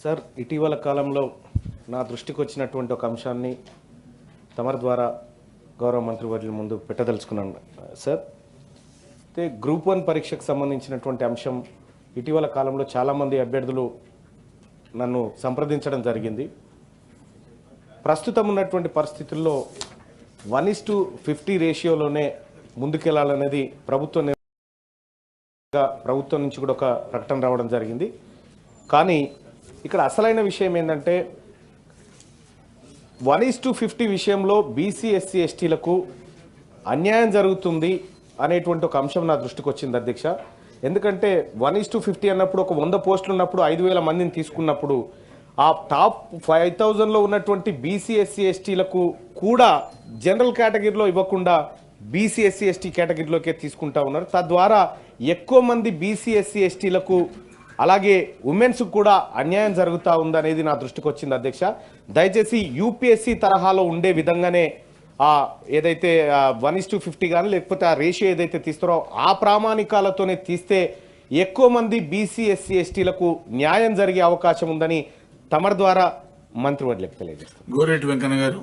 Sir, ఇటీవల కాలంలో నా దృష్టికి వచ్చినటువంటి ఒక అంశాన్ని తమరి ద్వారా గౌరవ మంత్రివర్యుల ముందు పెట్టదలుచుకున్నాను సార్. అయితే గ్రూప్ 1 పరీక్షకు సంబంధించినటువంటి అంశం ఇటీవల కాలంలో చాలామంది అభ్యర్థులు నన్ను సంప్రదించడం జరిగింది. ప్రస్తుతం ఉన్నటువంటి పరిస్థితుల్లో 1:50 రేషియోలోనే ముందుకెళ్లాలనేది ప్రభుత్వం నుంచి కూడా ఒక ప్రకటన రావడం జరిగింది. కానీ ఇక్కడ అసలైన విషయం ఏంటంటే 1:50 విషయంలో బీసీ ఎస్సీ ఎస్టీలకు అన్యాయం జరుగుతుంది అనేటువంటి ఒక అంశం నా దృష్టికి వచ్చింది అధ్యక్ష. ఎందుకంటే 1:50 అన్నప్పుడు ఒక 100 పోస్టులు ఉన్నప్పుడు 5,000 మందిని తీసుకున్నప్పుడు ఆ టాప్ 5,000లో ఉన్నటువంటి బీసీ ఎస్సీ ఎస్టీలకు కూడా జనరల్ కేటగిరీలో ఇవ్వకుండా బీసీ ఎస్సీ ఎస్టీ కేటగిరీలోకే తీసుకుంటా ఉన్నారు. తద్వారా ఎక్కువ మంది బీసీ ఎస్సీ ఎస్టీలకు అలాగే ఉమెన్స్కు కూడా అన్యాయం జరుగుతూ ఉందనేది నా దృష్టికి వచ్చింది అధ్యక్ష. దయచేసి యూపీఎస్సీ తరహాలో ఉండే విధంగానే ఏదైతే 1:50 కానీ లేకపోతే ఆ రేషియో ఏదైతే తీస్తారో ఆ ప్రామాణికాలతోనే తీస్తే ఎక్కువ మంది బీసీ ఎస్సీ ఎస్టీలకు న్యాయం జరిగే అవకాశం ఉందని తమరి ద్వారా మంత్రివర్యులకు తెలియజేస్తారు. గోరెడ్డి వెంకన్న గారు.